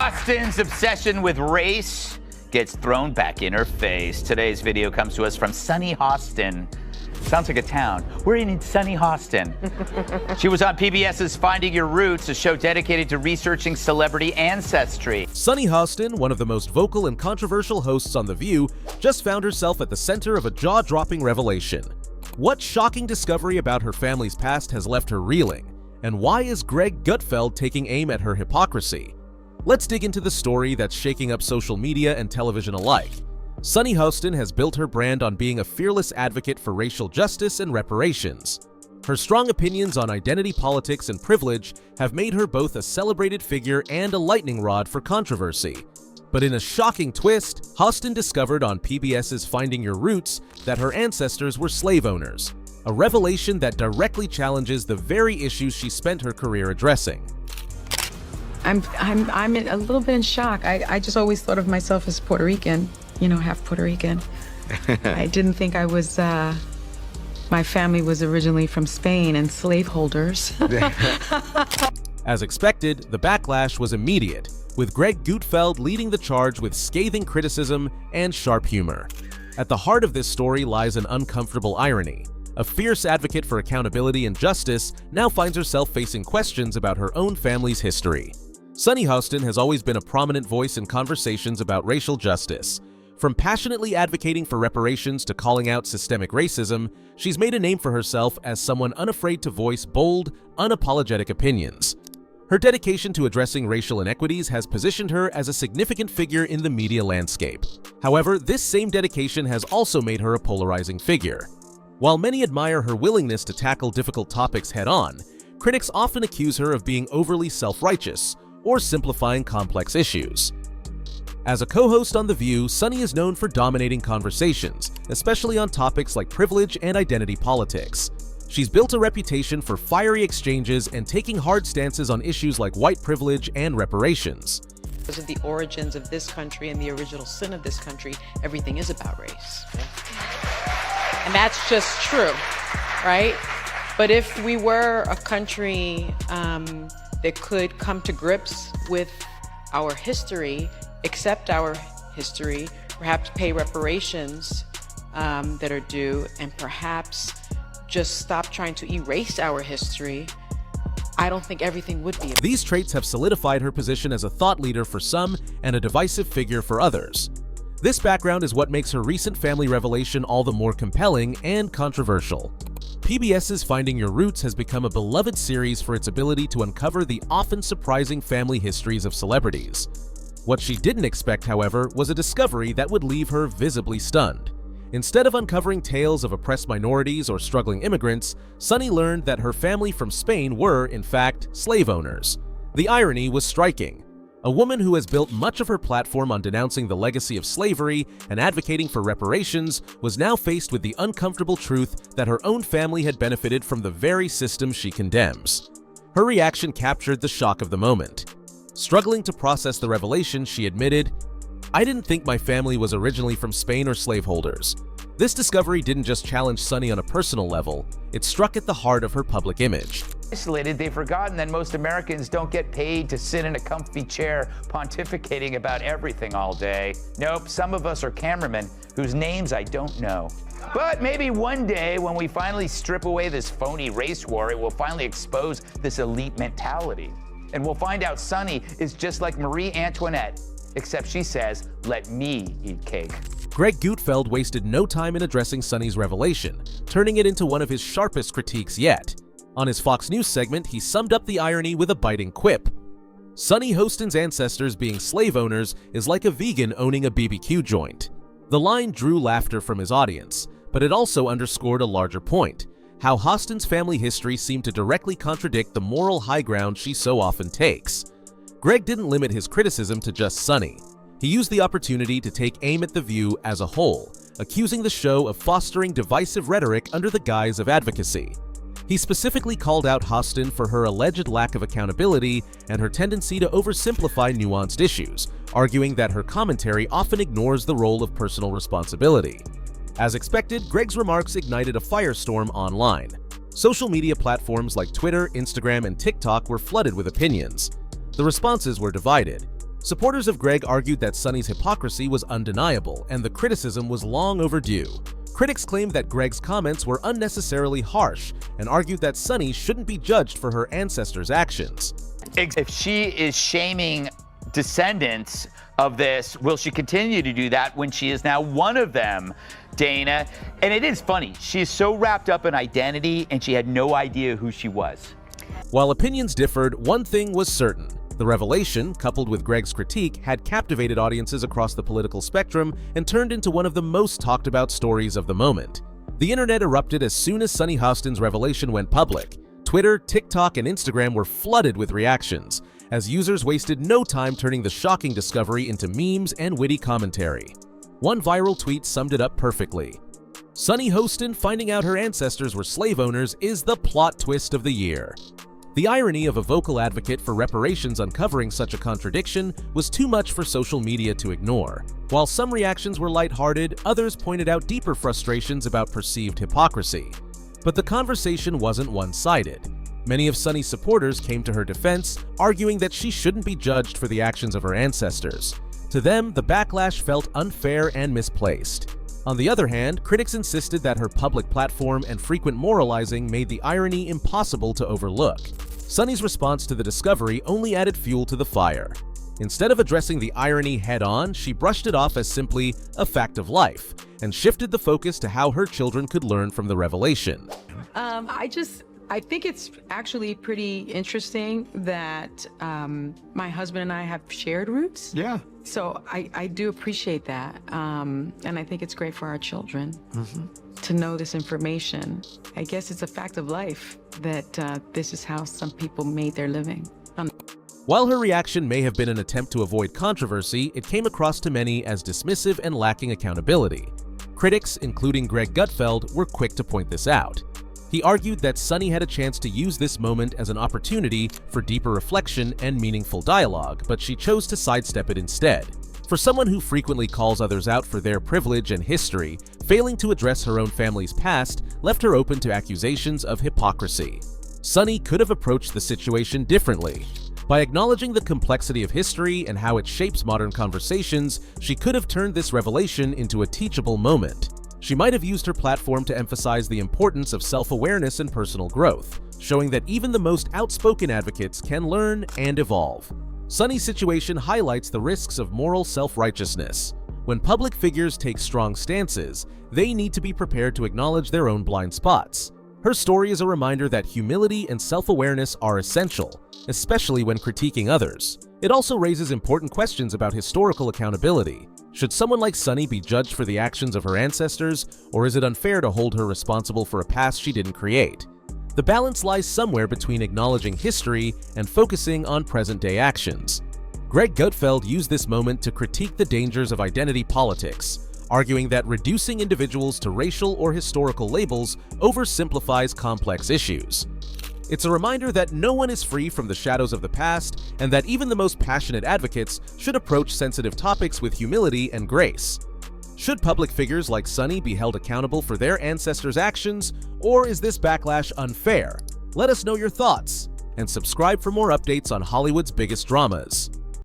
Hostin's obsession with race gets thrown back in her face. Today's video comes to us from Sunny Hostin. Sounds like a town. We're in Sunny Hostin. She was on PBS's Finding Your Roots, a show dedicated to researching celebrity ancestry. Sunny Hostin, one of the most vocal and controversial hosts on The View, just found herself at the center of a jaw-dropping revelation. What shocking discovery about her family's past has left her reeling? And why is Greg Gutfeld taking aim at her hypocrisy? Let's dig into the story that's shaking up social media and television alike. Sunny Hostin has built her brand on being a fearless advocate for racial justice and reparations. Her strong opinions on identity politics and privilege have made her both a celebrated figure and a lightning rod for controversy. But in a shocking twist, Hostin discovered on PBS's Finding Your Roots that her ancestors were slave owners, a revelation that directly challenges the very issues she spent her career addressing. I'm a little bit in shock. I just always thought of myself as Puerto Rican. You know, half Puerto Rican. I didn't think I was, my family was originally from Spain and slaveholders. As expected, the backlash was immediate, with Greg Gutfeld leading the charge with scathing criticism and sharp humor. At the heart of this story lies an uncomfortable irony. A fierce advocate for accountability and justice now finds herself facing questions about her own family's history. Sunny Hostin has always been a prominent voice in conversations about racial justice. From passionately advocating for reparations to calling out systemic racism, she's made a name for herself as someone unafraid to voice bold, unapologetic opinions. Her dedication to addressing racial inequities has positioned her as a significant figure in the media landscape. However, this same dedication has also made her a polarizing figure. While many admire her willingness to tackle difficult topics head-on, critics often accuse her of being overly self-righteous or simplifying complex issues. As a co-host on The View, Sunny is known for dominating conversations, especially on topics like privilege and identity politics. She's built a reputation for fiery exchanges and taking hard stances on issues like white privilege and reparations. Because of the origins of this country and the original sin of this country, everything is about race. And that's just true, right? But if we were a country that could come to grips with our history, accept our history, perhaps pay reparations that are due, and perhaps just stop trying to erase our history, I don't think everything would be. These traits have solidified her position as a thought leader for some and a divisive figure for others. This background is what makes her recent family revelation all the more compelling and controversial. PBS's Finding Your Roots has become a beloved series for its ability to uncover the often surprising family histories of celebrities. What she didn't expect, however, was a discovery that would leave her visibly stunned. Instead of uncovering tales of oppressed minorities or struggling immigrants, Sunny learned that her family from Spain were, in fact, slave owners. The irony was striking. A woman who has built much of her platform on denouncing the legacy of slavery and advocating for reparations was now faced with the uncomfortable truth that her own family had benefited from the very system she condemns. Her reaction captured the shock of the moment. Struggling to process the revelation, she admitted, "I didn't think my family was originally from Spain or slaveholders." This discovery didn't just challenge Sunny on a personal level, it struck at the heart of her public image. Isolated, they've forgotten that most Americans don't get paid to sit in a comfy chair pontificating about everything all day. Nope, some of us are cameramen whose names I don't know. But maybe one day when we finally strip away this phony race war, it will finally expose this elite mentality. And we'll find out Sunny is just like Marie Antoinette, except she says, "Let me eat cake." Greg Gutfeld wasted no time in addressing Sunny's revelation, turning it into one of his sharpest critiques yet. On his Fox News segment, he summed up the irony with a biting quip. "Sunny Hostin's ancestors being slave owners is like a vegan owning a BBQ joint." The line drew laughter from his audience, but it also underscored a larger point: how Hostin's family history seemed to directly contradict the moral high ground she so often takes. Greg didn't limit his criticism to just Sunny. He used the opportunity to take aim at The View as a whole, accusing the show of fostering divisive rhetoric under the guise of advocacy. He specifically called out Hostin for her alleged lack of accountability and her tendency to oversimplify nuanced issues, arguing that her commentary often ignores the role of personal responsibility. As expected, Greg's remarks ignited a firestorm online. Social media platforms like Twitter, Instagram, and TikTok were flooded with opinions. The responses were divided. Supporters of Greg argued that Sunny's hypocrisy was undeniable and the criticism was long overdue. Critics claimed that Greg's comments were unnecessarily harsh and argued that Sunny shouldn't be judged for her ancestors' actions. If she is shaming descendants of this, will she continue to do that when she is now one of them, Dana? And it is funny, she's so wrapped up in identity and she had no idea who she was. While opinions differed, one thing was certain. The revelation, coupled with Greg's critique, had captivated audiences across the political spectrum and turned into one of the most talked about stories of the moment. The internet erupted as soon as Sunny Hostin's revelation went public. Twitter, TikTok, and Instagram were flooded with reactions, as users wasted no time turning the shocking discovery into memes and witty commentary. One viral tweet summed it up perfectly. Sunny Hostin finding out her ancestors were slave owners is the plot twist of the year. The irony of a vocal advocate for reparations uncovering such a contradiction was too much for social media to ignore. While some reactions were lighthearted, others pointed out deeper frustrations about perceived hypocrisy. But the conversation wasn't one-sided. Many of Sunny's supporters came to her defense, arguing that she shouldn't be judged for the actions of her ancestors. To them, the backlash felt unfair and misplaced. On the other hand, critics insisted that her public platform and frequent moralizing made the irony impossible to overlook. Sunny's response to the discovery only added fuel to the fire. Instead of addressing the irony head-on, she brushed it off as simply a fact of life, and shifted the focus to how her children could learn from the revelation. I think it's actually pretty interesting that my husband and I have shared roots. Yeah. So I do appreciate that. And I think it's great for our children to know this information. I guess it's a fact of life that this is how some people made their living. While her reaction may have been an attempt to avoid controversy, it came across to many as dismissive and lacking accountability. Critics, including Greg Gutfeld, were quick to point this out. He argued that Sunny had a chance to use this moment as an opportunity for deeper reflection and meaningful dialogue, but she chose to sidestep it instead. For someone who frequently calls others out for their privilege and history, failing to address her own family's past left her open to accusations of hypocrisy. Sunny could have approached the situation differently. By acknowledging the complexity of history and how it shapes modern conversations, she could have turned this revelation into a teachable moment. She might have used her platform to emphasize the importance of self-awareness and personal growth, showing that even the most outspoken advocates can learn and evolve. Sunny's situation highlights the risks of moral self-righteousness. When public figures take strong stances, they need to be prepared to acknowledge their own blind spots. Her story is a reminder that humility and self-awareness are essential, especially when critiquing others. It also raises important questions about historical accountability. Should someone like Sunny be judged for the actions of her ancestors, or is it unfair to hold her responsible for a past she didn't create? The balance lies somewhere between acknowledging history and focusing on present-day actions. Greg Gutfeld used this moment to critique the dangers of identity politics, arguing that reducing individuals to racial or historical labels oversimplifies complex issues. It's a reminder that no one is free from the shadows of the past, and that even the most passionate advocates should approach sensitive topics with humility and grace. Should public figures like Sunny be held accountable for their ancestors' actions, or is this backlash unfair? Let us know your thoughts, and subscribe for more updates on Hollywood's biggest dramas.